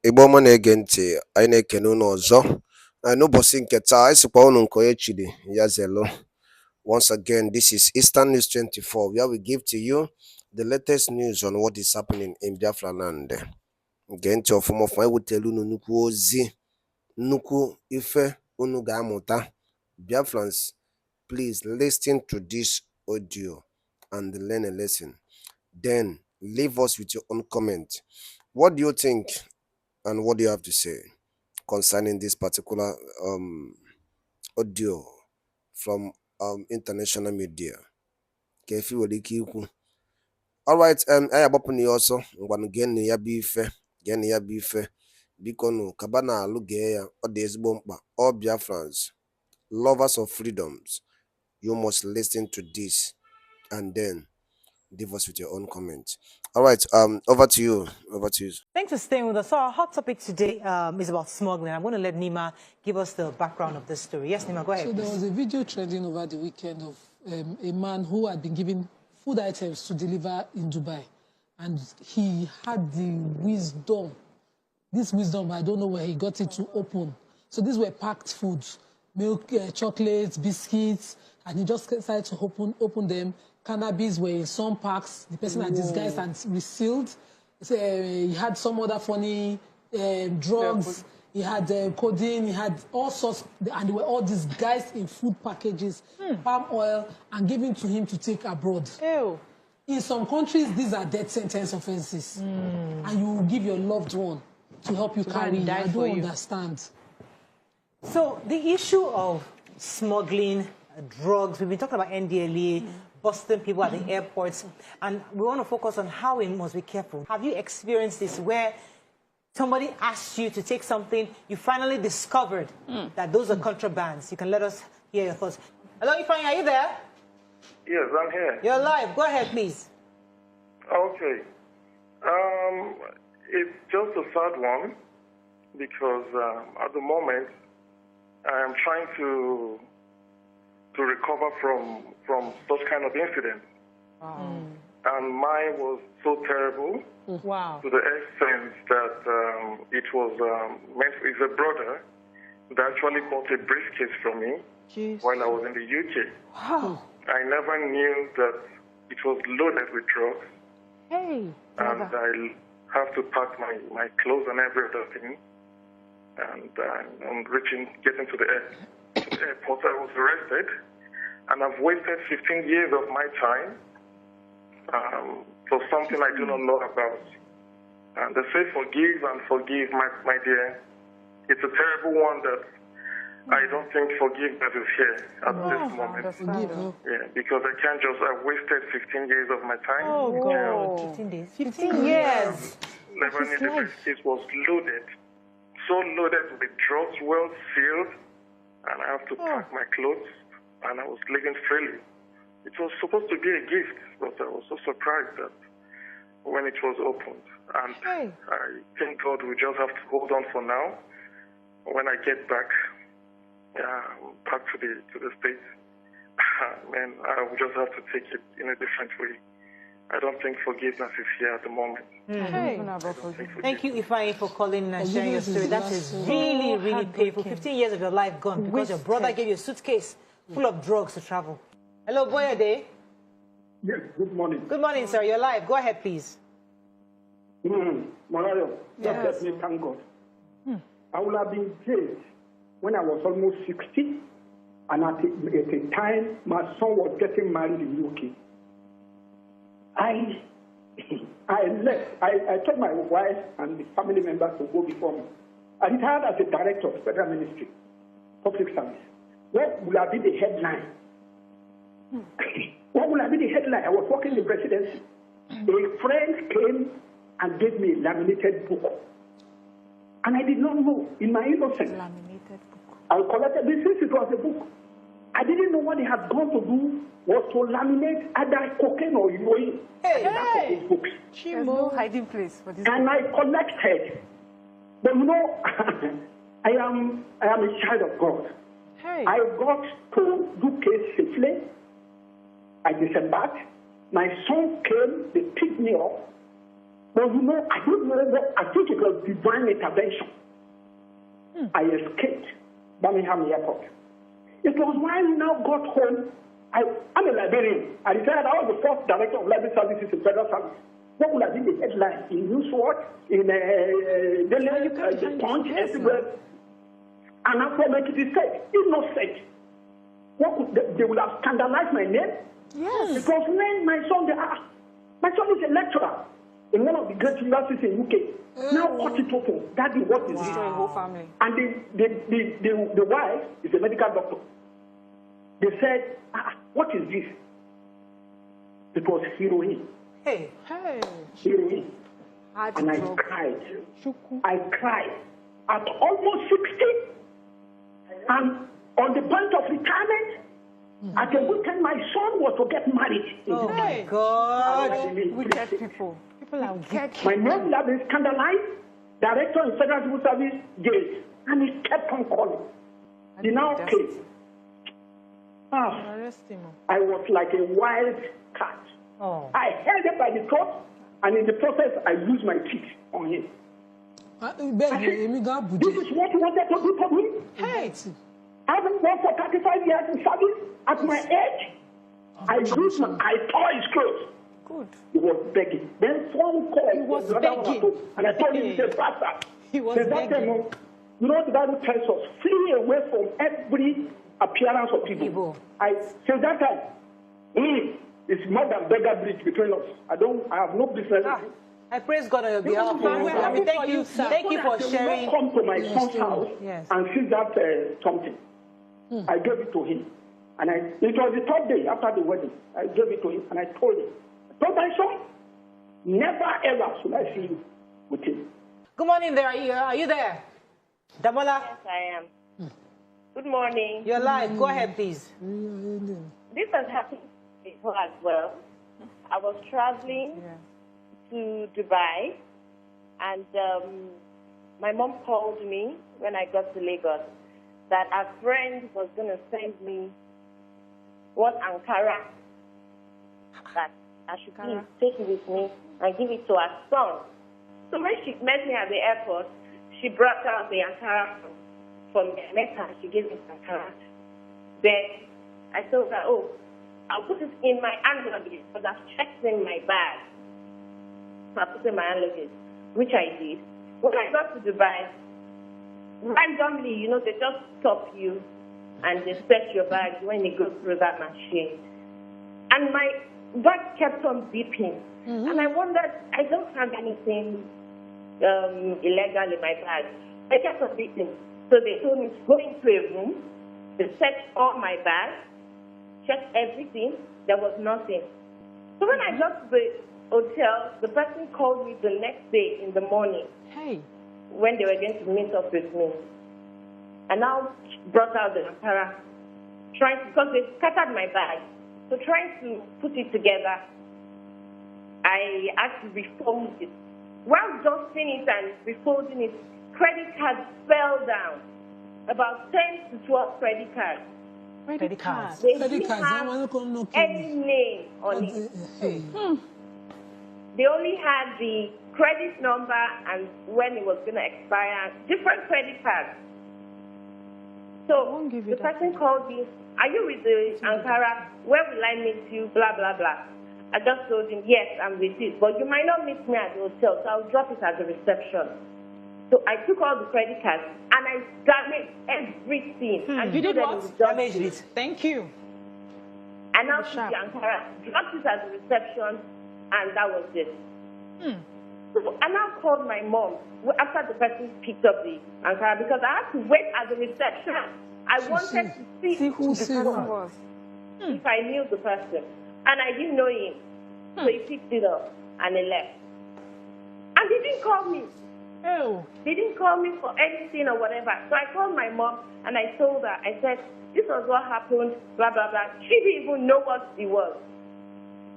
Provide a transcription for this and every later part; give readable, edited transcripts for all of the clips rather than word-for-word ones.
Igbo ọma na-ege ntị, anyị na-ekene unu ọzọ n'ụbọchị nke taa. Anyị sịkwa unu nke onye chiri ya zelu. Once again, this is Eastern News 24, where we give to you the latest news on what is happening in Biafra land. Gee ntị ọfụma ọfụma, anyị wetelu unu nnukwu ozi, nnukwu ife unu ga-amụta. Biafrans, please listen to this audio and learn a lesson. Then leave us with your own comment. What do you think and what do you have to say concerning this particular audio from international media? Kefi weliki ikwu. All right, I agbapụ ya ọsọ ngwanụ geenụ ya bụ ife biko nụ kaba na alụ gee ya, ọ dị ezigbo mkpa. All Biafrans, lovers of freedoms, you must listen to this and then leave us with your own comment. All right, over to you. Thanks for staying with us. So our hot topic today is about smuggling. I'm going to let Nima give us the background of this story. Yes, Nima, go ahead. So there was a video trending over the weekend of a man who had been given food items to deliver in Dubai. And he had the wisdom, I don't know where he got it, to open. So these were packed foods, milk, chocolates, biscuits, and he just decided to open them. Cannabis were in some packs. The person had disguised and resealed. So, he had some other funny drugs. He had codeine. He had all sorts, and they were all disguised in food packages, palm oil, and given to him to take abroad. Ew. In some countries, these are death sentence offenses, and you will give your loved one to help you carry. I don't understand. So the issue of smuggling drugs, we've been talking about NDLA, busting people at the airports, and we want to focus on how we must be careful. Have you experienced this where somebody asked you to take something, you finally discovered that those are contrabands? You can let us hear your thoughts. Hello, Ifeanyi, are you there? Yes, I'm here. You're live. Go ahead, please. Okay. It's just a sad one because at the moment I am trying to recover from such kind of incidents. Wow. And mine was so terrible. Wow. To the extent that it was it's a brother that actually bought a briefcase from me while I was in the UK. Wow. I never knew that it was loaded with drugs. Hey. And I have to pack my clothes and every other thing. And I'm getting to the airport. I was arrested, and I've wasted 15 years of my time for something I do not know about. And they say forgive and forgive, my dear. It's a terrible one that I don't think forgiveness is here at this moment. Yeah, because I've wasted 15 years of my time. Oh, God. 15 days. 15 years. Never knew the briefcase was loaded. So loaded with drugs, well sealed, and I have to pack my clothes, and I was living freely. It was supposed to be a gift, but I was so surprised that when it was opened. And I think God will just have to hold on for now. When I get back to the States, man, I will just have to take it in a different way. I don't think forgiveness is here at the moment. Thank you, Ifeanyi, for calling and sharing your story. That is really, really painful. 15 years of your life gone because your brother gave you a suitcase full of drugs to travel. Hello, Boyade. Yes, good morning. Good morning, sir. You're live. Go ahead, please. Morayo, just let me thank God. I would have been jailed when I was almost 60, and at a time my son was getting married in the UK. I left. I told my wife and the family members to go before me. I retired as a director of Federal Ministry, Public Service. What would have been the headline? What would have been the headline? I was working in the presidency. A friend came and gave me a laminated book. And I did not know, in my innocence. Laminated book. I collected this since it was a book. I didn't know what they had gone to do was to laminate either cocaine or urine in those books. There's no hiding place for this. And I collected. But you know, I am a child of God. I got to UK safely. I disembarked. My son came, they picked me up. But you know, I don't know what, I think it was divine intervention. I escaped Birmingham Airport. It was when I now got home. I'm a librarian. I retired. I was the first director of library services in federal service. What would have been the headline in Newswatch, in the Punch, everywhere? And after it is said, innocent. What could they would have scandalized my name? Yes. Because when my son is a lecturer in one of the great universities in UK. Now cut it open. Daddy, what is this? Destroy a whole family. And the wife is a medical doctor. They said, what is this? It was heroin. Hey. Heroin. And I cried. I cried at almost 60. And on the point of retirement, at the weekend, my son was to get married. Oh my God. Wicked people. People are wicked. My name would have been scandalized. Director in Federal Civil Service, Gates. And he kept on calling. He now came. I was like a wild cat. Oh. I held him by the throat, and in the process, I used my teeth on him. This is what you wanted to do for me? Hey. I haven't worked for 35 years in service. At my age, I tore his clothes. Good. He was begging. Then phone call. He was begging. And I told him, he said, Pastor. He was begging. You know what the Bible tells us? Flee away from every appearance of evil. Since that time, it's more than beggar bridge between us. I have no business. I praise God on your behalf. Thank you for sharing. Come to my son's house and see that something. I gave it to him. And it was the third day after the wedding. I gave it to him and I told him, my son, never ever should I see you with him. Good morning there. Are you there? Damola? Yes, I am. Good morning. You're live. Go ahead, please. This has happened before as well. I was traveling to Dubai, and my mom called me when I got to Lagos that a friend was going to send me one Ankara that I should take it with me and give it to her son. So when she met me at the airport, she brought out the Ankara from Mecca. She gave me Ankara. Then I told her, I'll put it in my hand luggage because I've checked in my bag. So I put it in my hand luggage, which I did. When I got to Dubai, randomly, they just stop you and they search your bag when you go through that machine. And my bag kept on beeping. And I wondered, I don't have anything illegal in my bag. I kept on beeping. So they told me to go into a room, they searched all my bags, checked everything, there was nothing. So when I got to the hotel, the person called me the next day in the morning. When they were going to meet up with me. And now brought out the Ankara, because they scattered my bag. So trying to put it together, I had to refold it. While dusting it and refolding it, credit cards fell down. About 10 to 12 credit cards. Credit cards. They didn't have any name on it. They only had the credit number and when it was going to expire, different credit cards. So the person called me, are you with the Ankara? Where will I meet you? Blah, blah, blah. I just told him, yes, I'm with it. But you might not meet me at the hotel, so I'll drop it at the reception. So I took all the credit cards and I damaged everything. And you did what? Damaged it. Thank you. And now took the Ankara, dropped it at the reception, and that was it. So I now called my mom after the person picked up the Ankara because I had to wait at the reception. I wanted to see who the person was, if I knew the person. And I didn't know him. So he picked it up and he left. And he didn't call me. They didn't call me for anything or whatever. So I called my mom and I told her, I said, this was what happened, blah, blah, blah. She didn't even know what it was.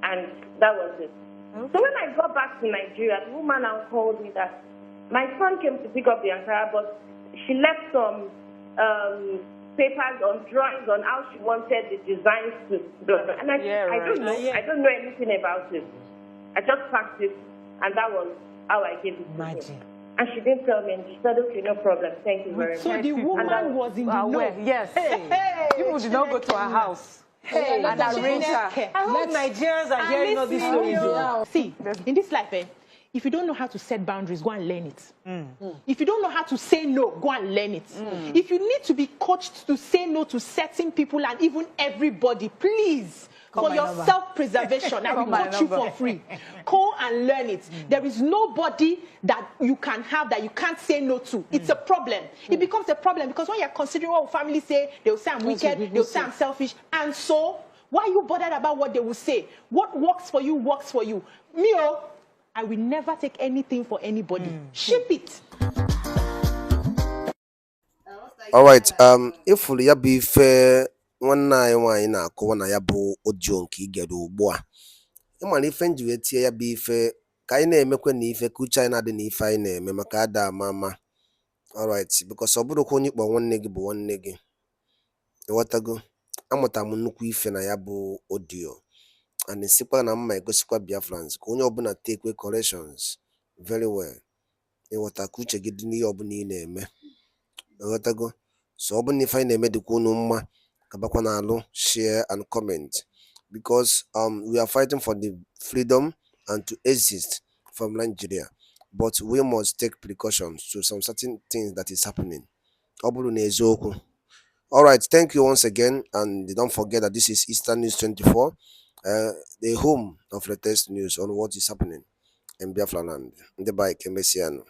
And that was it. So when I got back to Nigeria, the woman now called me that my son came to pick up the Ankara, but she left some papers on drawings on how she wanted the designs to blah, blah. And I don't know. I don't know anything about it. I just packed it, and that was how I gave it to Imagine. him. And she didn't tell me, and she said, okay, no problem, thank you very So much. the woman was in the know. Yes. Hey, People did not go to her house. Hey, and arrange her. I hope Nigerians are hearing all these stories. See, in this life, if you don't know how to set boundaries, go and learn it. If you don't know how to say no, go and learn it. If you need to be coached to say no to certain people and even everybody, please, for your self-preservation, I will coach you for free. Go and learn it. There is nobody that you can have that you can't say no to. It's a problem. It becomes a problem because when you're considering what family say, they'll say I'm wicked, they'll say I'm selfish. And so, why are you bothered about what they will say? What works for you, works for you. Mio, I will never take anything for anybody. Ship it. All right. If ya bụ ife nwanne anyị nwaanyị na-akọwa na ya bụ audio nke igere ugbu a, ịmara ife nji wee tie ya bụ ife ka anyị na-emekwe na ife ka uche anyị na-adị na ife anyị na-eme maka ada ama ama. All right, because ọ bụrụkwa onye kpọ nwanne gị bụ nwanne gị. Ịghọtago? Amụta m nnukwu ife na ya bụ audio, and nsikwa na mma egosikwa Biafrans ka onye ọbụla take corrections very well. Ịghọta ka uche gị dị n'ihe ọbụla ị na-eme. Ịghọtago? So ọ bụ na ife anyị na-eme dịkwa unu mma, kabakwa na alụ, share and comment, because we are fighting for the freedom and to exist from Nigeria, but we must take precautions to some certain things that is happening. Ọ bụrụ na eziokwu. All right, thank you once again, and don't forget that this is Eastern News 24, the home of latest news on what is happening in Biafra land. The bike, Messiano.